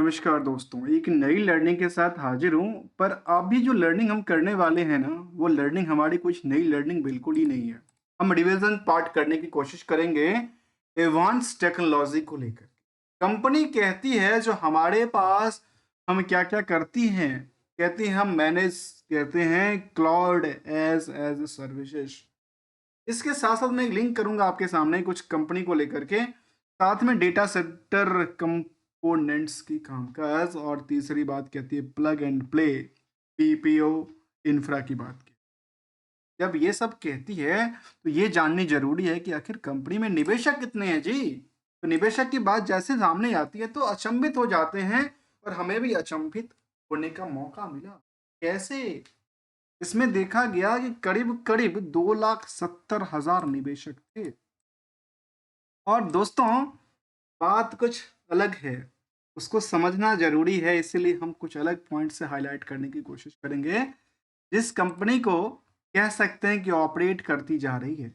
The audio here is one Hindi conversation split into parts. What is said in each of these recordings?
नमस्कार दोस्तों, एक नई लर्निंग के साथ हाजिर हूँ। पर अभी जो लर्निंग हम करने वाले हैं ना, वो लर्निंग हमारी कुछ नई लर्निंग बिल्कुल ही नहीं है। हम रिवीजन पार्ट करने की कोशिश करेंगे एडवांस टेक्नोलॉजी को लेकर। कंपनी कहती है जो हमारे पास हम क्या-क्या करती हैं, कहती हैं हम मैनेज कहते हैं क्लाउड एज़ सर्विसेज। इसके साथ-साथ मैं एक लिंक करूँगा आपके सामने कुछ कंपनी को लेकर के, साथ में डेटा सेंटर कंपोनेंट्स की कामकाज और तीसरी बात कहती है plug and play PPO infra की बात की। जब ये सब कहती है, तो ये जाननी ज़रूरी है कि आखिर कंपनी में निवेशक कितने हैं जी? तो निवेशक की बात जैसे सामने आती है तो अचंभित हो जाते हैं और हमें भी अचंभित होने का मौका मिला। कैसे? इसमें देखा गया कि करीब-करीब 2,70,000 निवेशक थे। और दोस्तों, बात कुछ अलग है, उसको समझना ज़रूरी है, इसीलिए हम कुछ अलग पॉइंट से हाइलाइट करने की कोशिश करेंगे। जिस कंपनी को कह सकते हैं कि ऑपरेट करती जा रही है।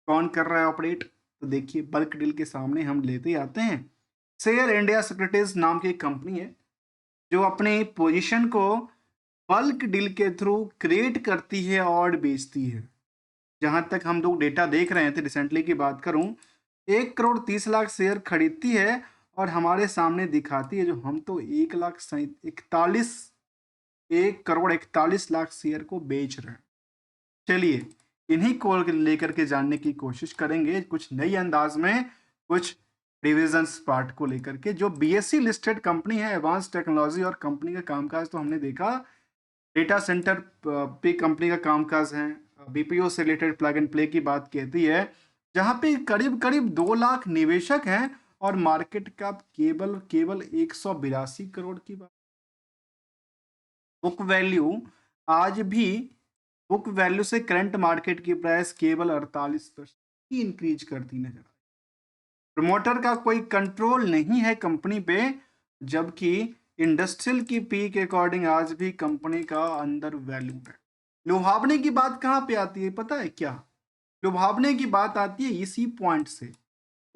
कौन कर रहा है ऑपरेट? तो देखिए बल्क डील के सामने हम लेते ही आते हैं। शेयर इंडिया सिक्योरिटीज़ नाम की एक कंपनी है, जो अपनी पोजीशन को बल्क डील के थ्रू क्रिएट करती है और बेचती है। जहाँ तक हम लोग डेटा देख रहे थे रिसेंटली की बात करूँ, 1 करोड़ 30 लाख शेयर खरीदती है और हमारे सामने दिखाती है जो हम तो 1 करोड़ 41 लाख शेयर को बेच रहे हैं। चलिए, इन्हीं को लेकर के जानने की कोशिश करेंगे कुछ नई अंदाज में, कुछ डिविजन्स पार्ट को लेकर के। जो बीएसई लिस्टेड कंपनी है एडवांस टेक्नोलॉजी, और कंपनी का कामकाज तो हमने देखा, डेटा सेंटर पे कंपनी का कामकाज है। बीपीओ से रिलेटेड प्लग एंड प्ले की बात कहती है, जहाँ पे करीब-करीब 2 लाख निवेशक हैं और मार्केट कैप केवल केवल 182 करोड़ की बात। बुक वैल्यू आज भी बुक वैल्यू से करंट मार्केट की प्राइस केवल 48% ही इंक्रीज करती नजर आई। प्रमोटर का कोई कंट्रोल नहीं है कंपनी पे, जबकि इंडस्ट्रियल की पी के अकॉर्डिंग आज भी कंपनी का अंडर वैल्यू है। लुभावने की बात कहाँ पे आती है पता है क्या? लुभावने की बात आती है इसी पॉइंट से,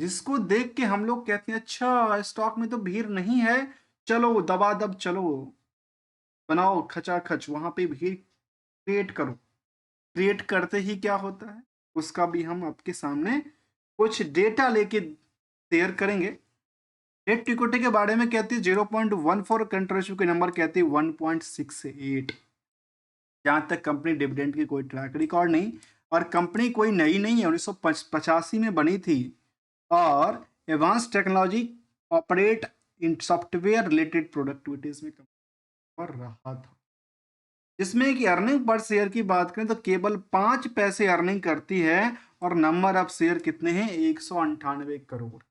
जिसको देख के हम लोग कहते हैं अच्छा स्टॉक में तो भीड़ नहीं है, चलो दबादब चलो, बनाओ खचाखच, वहां पे भीड़ क्रिएट करो। क्रिएट करते ही क्या होता है, उसका भी हम आपके सामने कुछ डेटा लेके शेयर करेंगे। डेट इक्विटी के बारे में कहती है 0.14, करंट रेशियो के नंबर कहती है 1.68। जहाँ तक कंपनी डिविडेंड की कोई ट्रैक रिकॉर्ड नहीं, और कंपनी कोई नई नहीं है, 1985 में बनी थी। और advance technology operate in software related productivities में काम कर रहा था, जिसमें कि अर्निंग पर शेयर की बात करें तो केवल 5 पैसे अर्निंग करती है, और नंबर ऑफ शेयर कितने हैं 198 करोड़,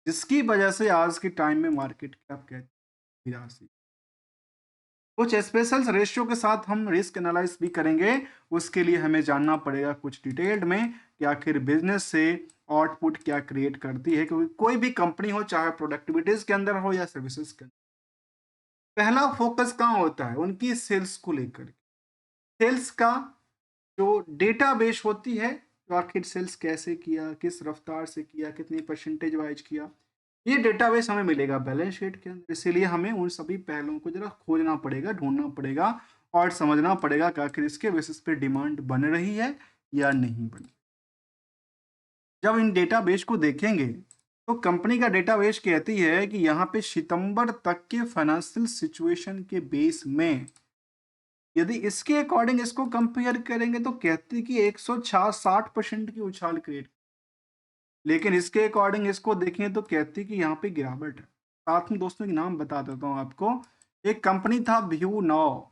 जिसकी वजह से आज के टाइम में मार्केट कैप कहती है 82। कुछ स्पेशल रेशियो के साथ हम रिस्क एनालाइज भी करेंगे। उसके लिए हमें जानना पड़ेगा कुछ डिटेल्ड में कि आखिर बिजनेस से आउटपुट क्या क्रिएट करती है, क्योंकि कोई भी कंपनी हो, चाहे प्रोडक्टिविटीज के अंदर हो या सर्विसेज के अंदर, पहला फोकस कहाँ होता है उनकी सेल्स को लेकर। सेल्स का जो डेटाबेस होती है, तो आखिर सेल्स कैसे किया, किस रफ्तार से किया, कितनी परसेंटेज वाइज किया, ये डेटाबेस हमें मिलेगा बैलेंस शीट के अंदर। इसीलिए हमें उन सभी पहलुओं को जरा खोजना पड़ेगा, ढूंढना पड़ेगा और समझना पड़ेगा कि आखिर इसके बेसिस पे डिमांड बन रही है या नहीं बन रही। जब इन डेटाबेस को देखेंगे, तो कंपनी का डेटाबेस कहती है कि यहाँ पे सितंबर तक के फाइनेंशियल सिचुएशन के बेस में यदि इसके अकॉर्डिंग इसको कंपेयर करेंगे, तो कहती कि 160% की उछाल क्रिएट। लेकिन इसके अकॉर्डिंग इसको देखें तो कहती कि यहाँ पे गिरावट है। साथ में दोस्तों के नाम बता देता हूँ आपको। एक कंपनी था व्यू नाउ,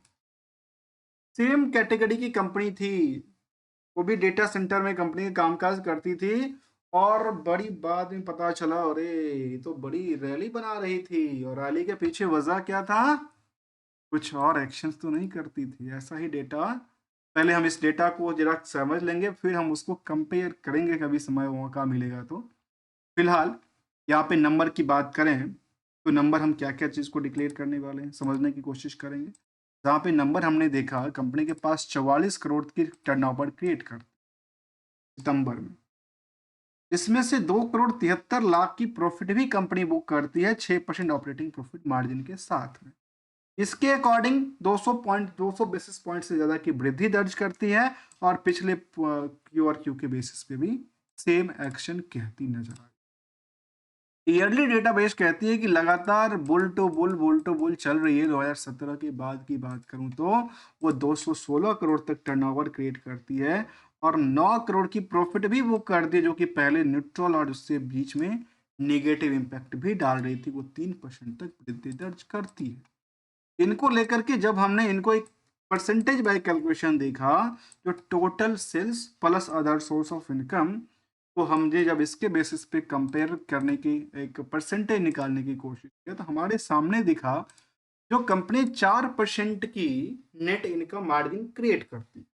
सेम कैटेगरी की कंपनी थी, वो भी डेटा सेंटर में कंपनी का कामकाज करती थी। और बड़ी बाद में पता चला, अरे ये तो बड़ी रैली बना रही थी, और रैली के पीछे वजह क्या था, कुछ और एक्शंस तो नहीं करती थी। ऐसा ही डेटा, पहले हम इस डेटा को जरा समझ लेंगे, फिर हम उसको कंपेयर करेंगे कभी समय मौका मिलेगा तो। फिलहाल यहाँ पे नंबर की बात करें, तो नंबर हम क्या क्या चीज़ को डिक्लेयर करने वाले हैं समझने की कोशिश करेंगे। जहाँ पे नंबर हमने देखा, कंपनी के पास 44 करोड़ की टर्नओवर क्रिएट कर सितंबर में, इसमें से 2,73,00,000 की प्रॉफिट भी कंपनी बुक करती है 6% ऑपरेटिंग प्रॉफिट मार्जिन के साथ में। इसके अकॉर्डिंग 200 बेसिस पॉइंट से ज्यादा की वृद्धि दर्ज करती है और पिछले क्यू और क्यू के बेसिस पे भी सेम एक्शन कहती नजर आई। ईयरली डेटाबेस कहती है कि लगातार बुल टू बुल चल रही है। 2017 के बाद की बात करूं तो वो 216 करोड़ तक टर्नओवर क्रिएट करती है और 9 करोड़ की प्रॉफिट भी बुक करती है, जो कि पहले न्यूट्रल और उससे बीच में नेगेटिव इम्पैक्ट भी डाल रही थी। वो 3% तक वृद्धि दर्ज करती है। इनको लेकर के जब हमने इनको एक परसेंटेज बाय कैलकुलेशन देखा, जो total sales plus other source of income, तो हमने जब इसके बेसिस पे कंपेयर करने की एक परसेंटेज निकालने की कोशिश किया तो हमारे सामने दिखा जो कंपनी 4% की नेट इनकम मार्जिन क्रिएट करती है।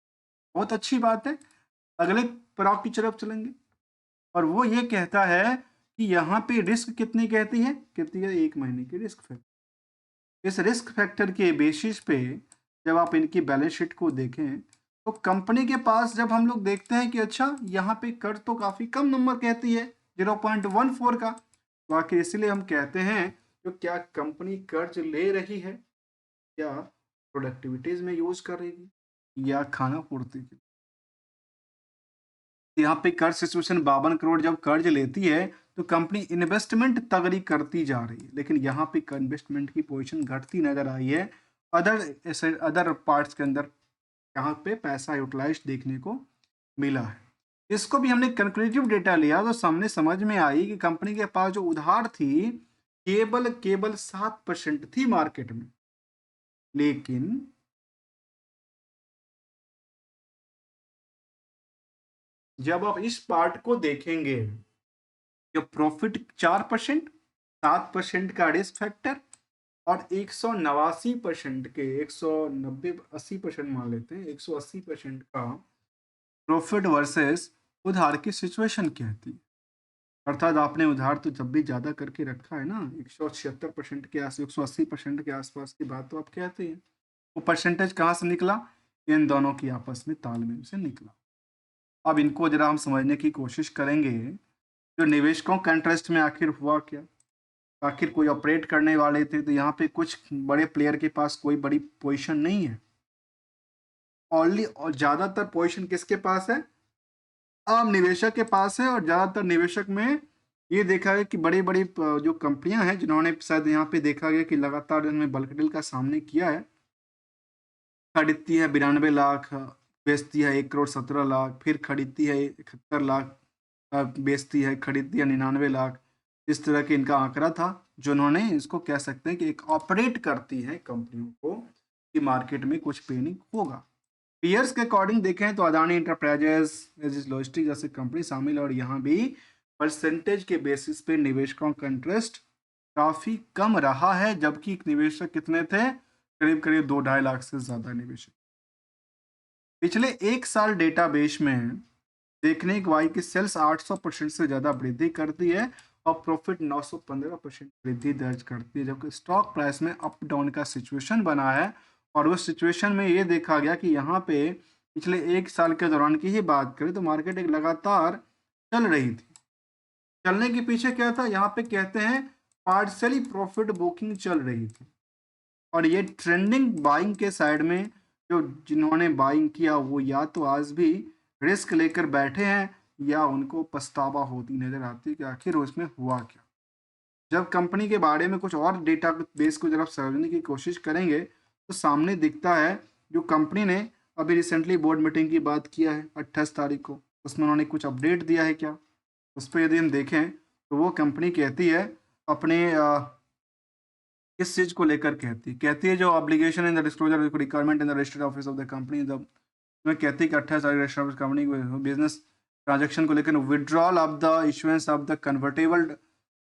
बहुत अच्छी बात है। अगले पड़ाव की तरफ चलेंगे और वो ये कहता है कि यहाँ पे रिस्क कितनी कहती है 1 महीने की रिस्क फैक्टर। इस रिस्क फैक्टर के बेसिस पे जब आप इनकी बैलेंस शीट को देखें तो कंपनी के पास जब हम लोग देखते हैं कि अच्छा यहाँ पे कर्ज तो काफी कम नंबर कहती है 0.14 का, तो आखिर इसलिए हम कहते हैं तो क्या कंपनी कर्ज ले रही है या प्रोडक्टिविटीज में यूज कर रही है या खाना पूर्ति के। यहाँ पे कर्ज सिचुएशन 52 करोड़ जब कर्ज लेती है तो कंपनी इन्वेस्टमेंट तगड़ी करती जा रही है, लेकिन यहाँ पे इन्वेस्टमेंट की पोजीशन घटती नजर आई है। अदर पार्ट्स के अंदर यहाँ पे पैसा यूटिलाइज देखने को मिला है। इसको भी हमने कंक्लूसिव डेटा लिया तो सामने समझ में आई कि कंपनी के पास जो उधार थी केवल 7% थी मार्केट में, लेकिन जब आप इस पार्ट को देखेंगे, जो प्रॉफिट 4%, 7% का रिस्क फैक्टर और 189% के 190-80% मान लेते हैं 180% का प्रॉफिट वर्सेस उधार की सिचुएशन क्या थी। अर्थात आपने उधार तो जब भी ज्यादा करके रखा है ना 176% के आस 180% के आसपास की बात तो आप कहते हैं, वो परसेंटेज कहाँ से निकला, इन दोनों की आपस में तालमेल से निकला। अब इनको जरा हम समझने की कोशिश करेंगे, जो निवेशकों का इंटरेस्ट में आखिर हुआ क्या। आखिर कोई ऑपरेट करने वाले थे तो यहाँ पे कुछ बड़े प्लेयर के पास कोई बड़ी पोजीशन नहीं है। ओनली और ज्यादातर पोजीशन किसके पास है, आम निवेशक के पास है। और ज्यादातर निवेशक में ये देखा गया कि बड़ी बड़ी जो कंपनियां हैं जिन्होंने शायद यहाँ पे देखा गया कि लगातार इन्होंने बल्क डील का सामने किया है, खरीदती है 92 लाख, बेचती है 1,17,00,000, फिर खरीदती है 71 लाख, बेचती है खरीदती है 99 लाख। इस तरह के इनका आंकड़ा था जो उन्होंने इसको कह सकते हैं कि एक ऑपरेट करती है कंपनियों को कि मार्केट में कुछ पेनिंग होगा। पीयर्स के अकॉर्डिंग देखें तो अदानी इंटरप्राइजेस लॉजिस्टिक जैसे कंपनी शामिल, और यहाँ भी परसेंटेज के बेसिस पे निवेशकों का इंटरेस्ट काफी कम रहा है, जबकि निवेशक कितने थे, करीब करीब 2-2.5 लाख से ज्यादा निवेशक। पिछले एक साल डेटाबेस में देखने को आई कि सेल्स 800% से ज्यादा वृद्धि करती है और प्रॉफिट 915% वृद्धि दर्ज करती है, जबकि स्टॉक प्राइस में अप डाउन का सिचुएशन बना है। और उस सिचुएशन में ये देखा गया कि यहाँ पे पिछले एक साल के दौरान की ही बात करें तो मार्केट एक लगातार चल रही थी। चलने के पीछे क्या था, यहाँ पे कहते हैं पार्शली प्रॉफिट बुकिंग चल रही थी। और ये ट्रेंडिंग बाइंग के साइड में जो जिन्होंने बाइंग किया वो या तो आज भी रिस्क लेकर बैठे हैं या उनको पछतावा होती नजर आती है कि आखिर उसमें हुआ क्या। जब कंपनी के बारे में कुछ और डेटा बेस को जब आप समझने की कोशिश करेंगे तो सामने दिखता है जो कंपनी ने अभी रिसेंटली बोर्ड मीटिंग की बात किया है 28 तारीख को, उसमें उन्होंने कुछ अपडेट दिया है क्या, उस पर यदि हम देखें तो वो कंपनी कहती है अपने किस चीज को लेकर कहती है जो obligation in the disclosure requirement in the registered office of the company, जब में कहती है कि 28 तारीख रजिस्टर्ड कंपनी बिजनेस ट्रांजैक्शन को लेकर withdrawal of the issuance of the convertible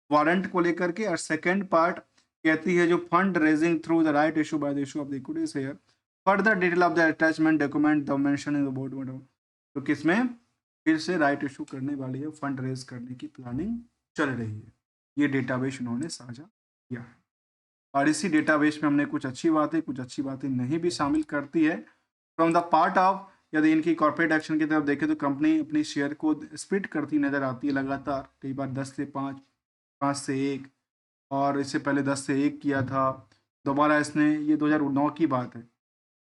warrant को लेकर के, और सेकंड पार्ट कहती है जो fund raising through the right issue by the issue of the equities here further detail of the attachment document the mention in the board. तो किसमें फिर से राइट इशू करने वाली है, फंड रेज करने की प्लानिंग चल रही है। ये डेटाबेस उन्होंने साझा किया है और इसी डेटाबेस में हमने कुछ अच्छी बातें नहीं भी शामिल करती है। फ्रॉम द पार्ट ऑफ यदि इनकी कॉर्पोरेट एक्शन की तरफ देखें तो कंपनी अपनी शेयर को स्प्लिट करती नजर आती है लगातार, कई बार 10 से 5, 5 से 1, और इससे पहले 10 से 1 किया था। दोबारा इसने, ये 2009 की बात है,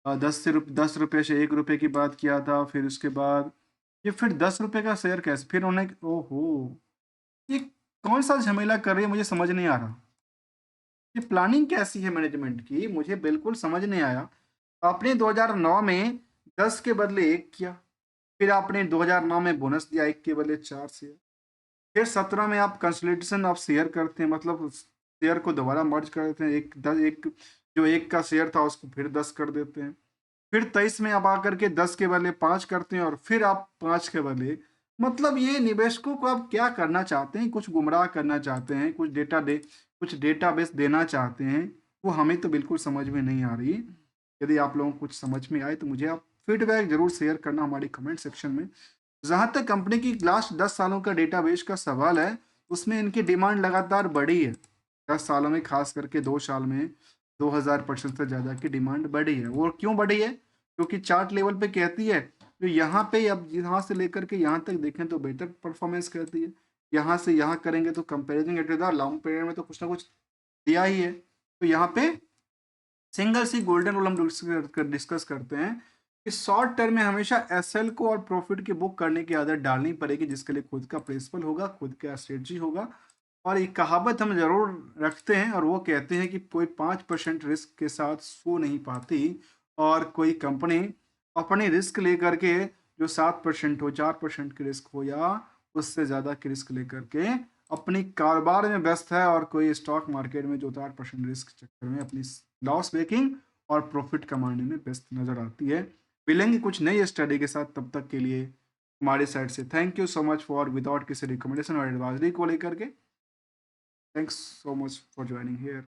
10 रुपये से 1 रुपये की बात किया था। फिर उसके बाद ये फिर 10 रुपये का शेयर कैसे, फिर उन्हें, ओहो! ये कौन सा झमेला कर रही है, मुझे समझ नहीं आ रहा। ये प्लानिंग कैसी है मैनेजमेंट की, मुझे बिल्कुल समझ नहीं आया। आपने 2009 में 10 के बदले 1 किया, फिर आपने 2009 में बोनस दिया 1 के बदले 4 शेयर, फिर 17 में आप कंसोलिडेशन ऑफ शेयर करते हैं, मतलब शेयर को दोबारा मर्ज कर देते हैं, एक जो 1 का शेयर था उसको फिर 10 कर देते हैं। फिर 23 में आप आकर के 10 के बदले 5 करते हैं और फिर आप 5 के बदले, मतलब ये निवेशकों को आप क्या करना चाहते हैं? कुछ गुमराह करना चाहते हैं, कुछ डेटाबेस देना चाहते हैं, वो हमें तो बिल्कुल समझ में नहीं आ रही। यदि आप लोगों को कुछ समझ में आए तो मुझे आप फीडबैक ज़रूर शेयर करना हमारी कमेंट सेक्शन में। जहाँ तक कंपनी की लास्ट 10 सालों का डेटाबेस का सवाल है, उसमें इनकी डिमांड लगातार बढ़ी है। 10 सालों में, खास करके 2 साल में 2000% से ज़्यादा की डिमांड बढ़ी है। वो क्यों बढ़ी है? क्योंकि चार्ट लेवल पे कहती है, तो यहाँ पे अब यहाँ से लेकर के यहाँ तक देखें तो बेटर परफॉर्मेंस करती है। यहाँ से यहाँ करेंगे तो comparison it with the long period में तो कुछ ना कुछ दिया ही है। तो यहाँ पे सिंगल सी गोल्डन रूल हम डिस्कस करते हैं कि शॉर्ट टर्म में हमेशा एसएल को और प्रॉफिट की बुक करने की आदत डालनी पड़ेगी, जिसके लिए खुद का प्रिंसिपल होगा, खुद का स्ट्रेटजी होगा। और एक कहावत हम जरूर रखते हैं और वो कहते हैं कि कोई 5% रिस्क के साथ सो नहीं पाती, और कोई कंपनी अपनी रिस्क लेकर के जो 7% हो, 4% की रिस्क हो या उससे ज़्यादा की रिस्क लेकर के अपनी कारोबार में व्यस्त है, और कोई स्टॉक मार्केट में जो 4% रिस्क चक्कर में अपनी लॉस मेकिंग और प्रॉफिट कमाने में व्यस्त नजर आती है। मिलेंगे कुछ नई स्टडी के साथ, तब तक के लिए हमारी साइड से thank you so much for, without किसी रिकमेंडेशन और एडवाइजरी को लेकर के, thanks so much for joining here.